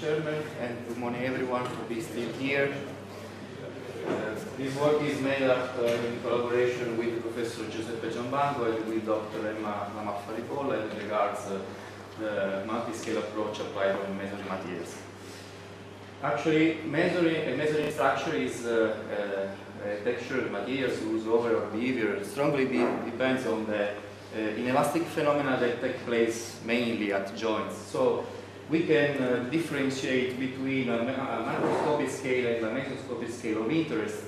Chairman, and good morning everyone for being still here. This work is made up in collaboration with Professor Giuseppe Giambanco and with Dr. Emma Maffaripolla as regards the multiscale approach applied on masonry materials. Actually, masonry structure is a textured materials whose overall behavior strongly depends on the inelastic phenomena that take place mainly at joints. So we can differentiate between a macroscopic scale and a mesoscopic scale of interest,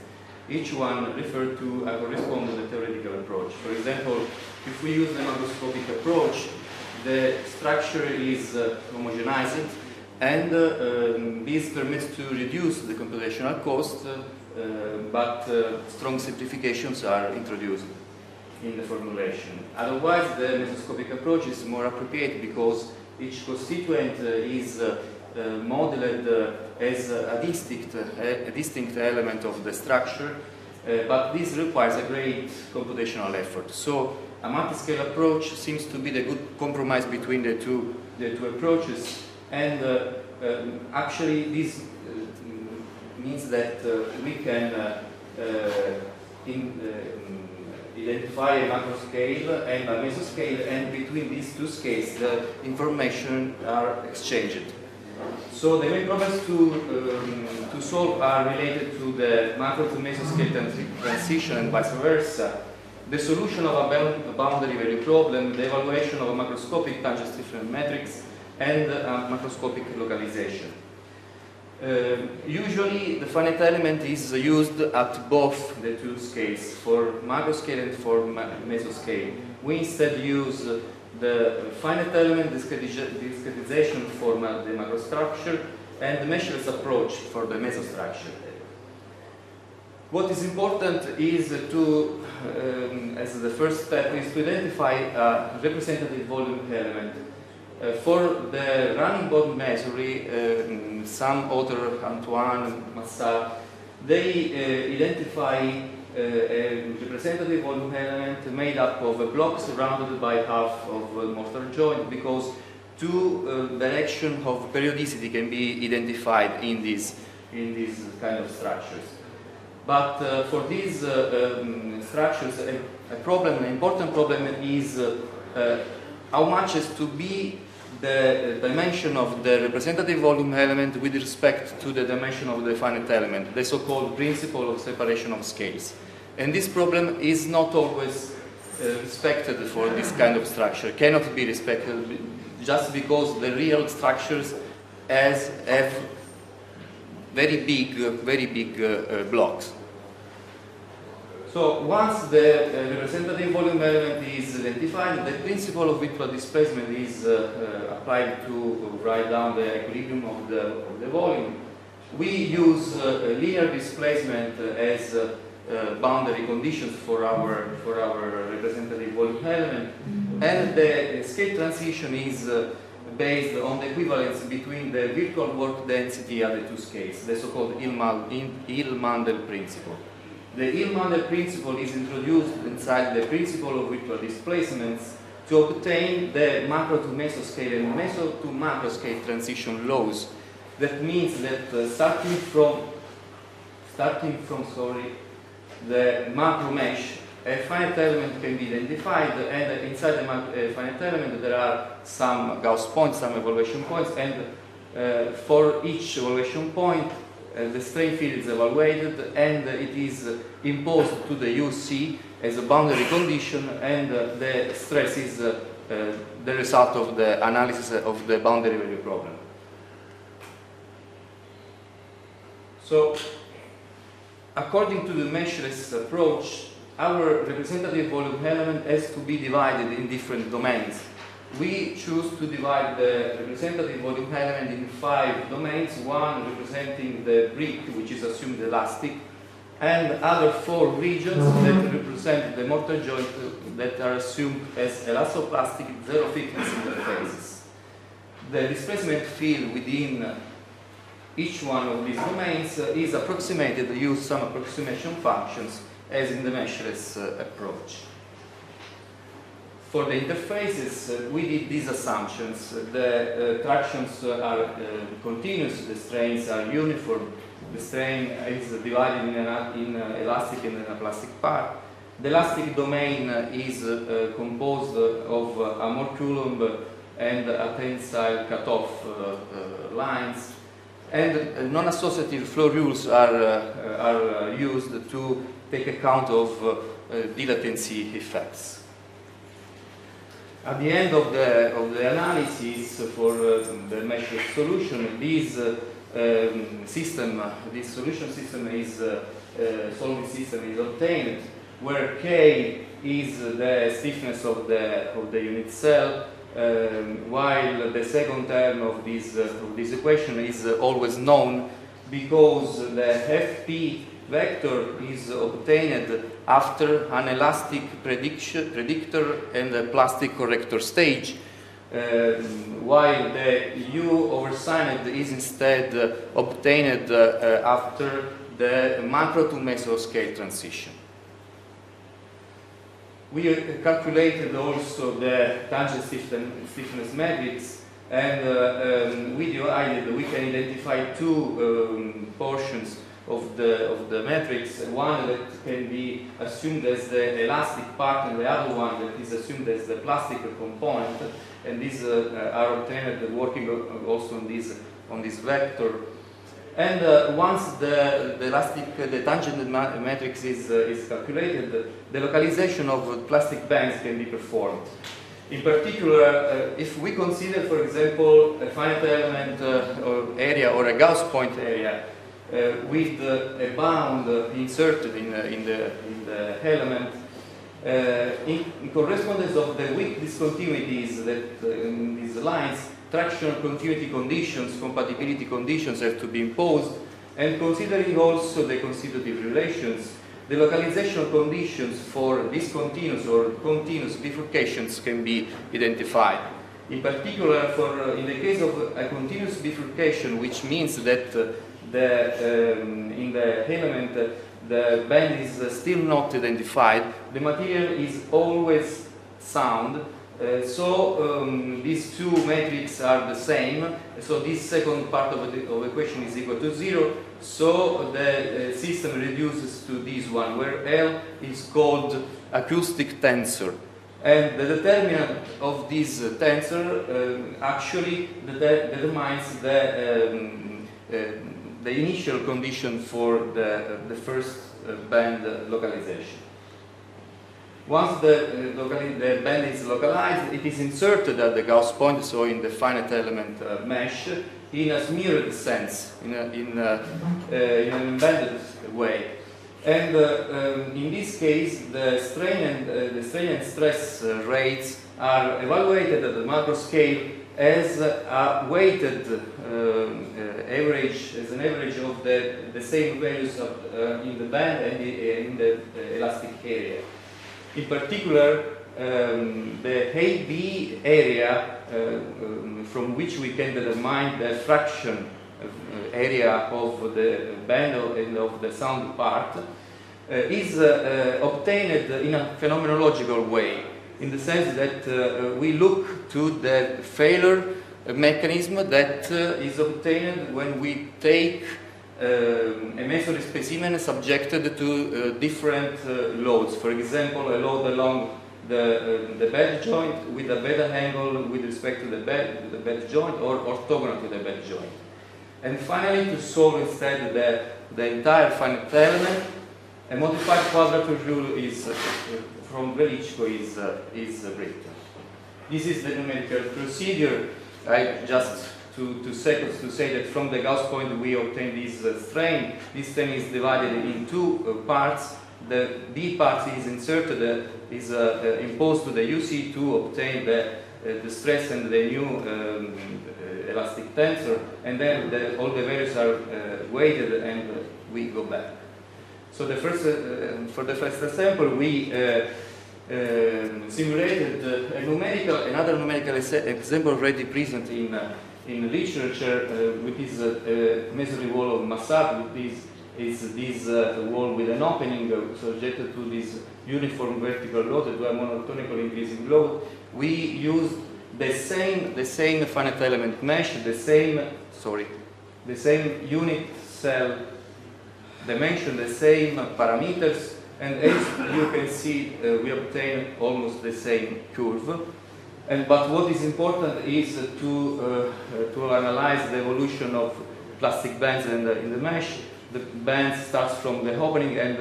each one referred to a corresponding theoretical approach. For example, if we use the macroscopic approach, the structure is homogenized, and this permits to reduce the computational cost, but strong simplifications are introduced in the formulation. Otherwise, the mesoscopic approach is more appropriate because each constituent is modeled as a distinct element of the structure, but this requires a great computational effort. So a multiscale approach seems to be the good compromise between the two approaches, and actually this means that we can identify a macroscale and a mesoscale, and between these two scales the information are exchanged. So the main problems to solve are related to the macro to mesoscale transition and vice versa, the solution of a boundary value problem, the evaluation of a macroscopic tangent stiffness matrix, and macroscopic localization. Usually the finite element is used at both the two scales, for macroscale and for mesoscale. We instead use the finite element discretization for the macrostructure and the meshless approach for the mesostructure. What is important is to, as the first step, is to identify a representative volume element. For the running bond masonry, some author, Antoine, Massat, they identify a representative volume element made up of a block surrounded by half of a mortar joint, because two directions of periodicity can be identified in these kind of structures. But for these structures, an important problem is how much is to be the dimension of the representative volume element with respect to the dimension of the finite element, the so-called principle of separation of scales. And this problem is not always respected for this kind of structure, cannot be respected just because the real structures have very big blocks. So once the representative volume element is identified, the principle of virtual displacement is applied to write down the equilibrium of the volume. We use linear displacement as boundary conditions for our representative volume element, and the scale transition is based on the equivalence between the virtual work density at the two scales, the so-called Hill-Mandel principle. The Hill-Mandel principle is introduced inside the principle of virtual displacements to obtain the macro to mesoscale and meso to macroscale transition laws. That means that starting from the macro mesh, a finite element can be identified, and inside the finite element there are some Gauss points, some evaluation points, and for each evaluation point the strain field is evaluated, and it is imposed to the UC as a boundary condition, and the stress is the result of the analysis of the boundary value problem. So, according to the meshless approach, our representative volume element has to be divided in different domains. We choose to divide the representative volume element in 5 domains, one representing the brick, which is assumed elastic, and other 4 regions that represent the mortar joint that are assumed as elastoplastic, zero thickness interfaces. The displacement field within each one of these domains is approximated using some approximation functions as in the meshless approach. For the interfaces, we did these assumptions. The tractions are continuous, the strains are uniform, the strain is divided in elastic and anaplastic part. The elastic domain is composed of a more Coulomb and a tensile cutoff lines. And non-associative flow rules are used to take account of dilatancy effects. At the end of the analysis for the meshless solution, this solution system is solving system is obtained, where K is the stiffness of the unit cell, while the second term of this equation is always known because the FP vector is obtained after an elastic predictor and a plastic corrector stage, while the U over signed is instead obtained after the macro to mesoscale transition. We calculated also the tangent stiffness matrix, and we can identify two portions of the matrix, one that can be assumed as the elastic part and the other one that is assumed as the plastic component, and these are obtained working also on this vector. And once the tangent matrix is calculated, the localization of plastic bands can be performed. In particular, if we consider, for example, a finite element area or a Gauss point area with a bound inserted in the element, in correspondence of the weak discontinuities that in these lines, traction continuity conditions, compatibility conditions have to be imposed, and considering also the constitutive relations, the localization conditions for discontinuous or continuous bifurcations can be identified. In particular, in the case of a continuous bifurcation, which means that in the element the band is still not identified, the material is always sound. These two metrics are the same, so this second part of the equation is equal to 0, so the system reduces to this one, where L is called acoustic tensor. And the determinant of this tensor actually determines the initial condition for the first band localization. Once the band is localized, it is inserted at the Gauss point, so in the finite element mesh, in a smeared sense, in an embedded way. And in this case, the strain and stress rates are evaluated at the macro scale as a weighted average, as an average of the same values in the band and in the elastic area. In particular, the AB area from which we can determine the fraction area of the band and of the sound part is obtained in a phenomenological way, in the sense that we look to the failure mechanism that is obtained when we take a masonry specimen subjected to different loads. For example, a load along the bed joint with a beta angle with respect to the bed joint, or orthogonal to the bed joint. And finally, to solve instead the entire finite element, a modified quadrature rule is from Velichko is written. This is the numerical procedure. I just to say that from the Gauss point we obtain this strain. This strain is divided in two parts. The B part is inserted, is imposed to the UC to obtain the stress and the new elastic tensor, and then all the values are weighted and we go back. So the first, for the first example, we simulated another numerical example already present in literature, which is a masonry wall of Massat, which is this wall with an opening subjected to this uniform vertical load, to a monotonical increasing load, we used the same finite element mesh, the same unit cell dimension, the same parameters, and as you can see, we obtain almost the same curve. But what is important is to analyze the evolution of plastic bands in the mesh. The band starts from the opening and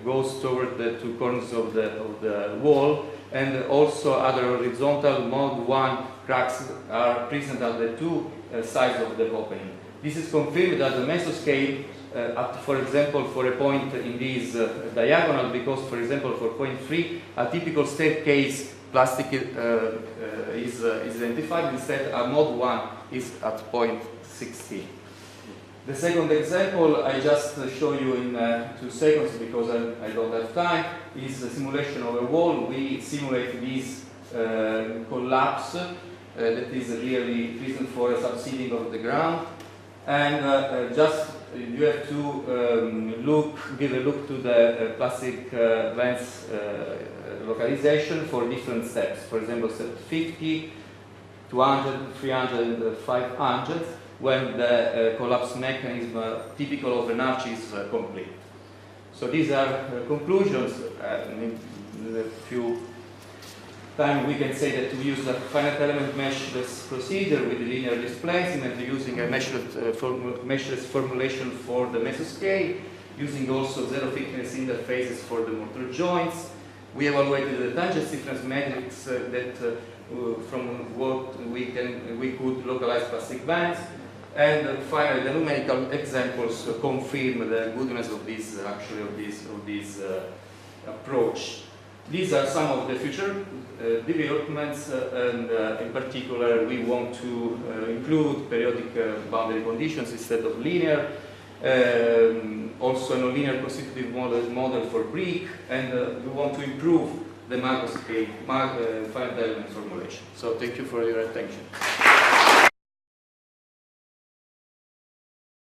goes toward the two corners of the wall, and also other horizontal mode 1 cracks are present at the two sides of the opening. This is confirmed at the mesoscale, for example, for a point in this diagonal, because, for example, for point 3, a typical staircase plastic is identified. Instead, a mode 1 is at point 16. The second example I just show you in 2 seconds because I don't have time, is the simulation of a wall. We simulate this collapse that is really reason for a subsiding of the ground, and just you have to give a look to the plastic bands localization for different steps. For example, step 50, 200, 300, and 500, when the collapse mechanism typical of an arch is complete. So these are conclusions. In a few time we can say that we use a finite element meshless procedure with linear displacement, using a meshless formulation for the mesoscale, using also zero thickness interfaces for the mortar joints. We evaluated the tangent stiffness matrix that from what we could localize plastic bands, and finally the numerical examples confirm the goodness of this approach. These are some of the future developments, and in particular we want to include periodic boundary conditions instead of linear, also a nonlinear constitutive model for brick, and we want to improve the macroscale finite element formulation. So thank you for your attention.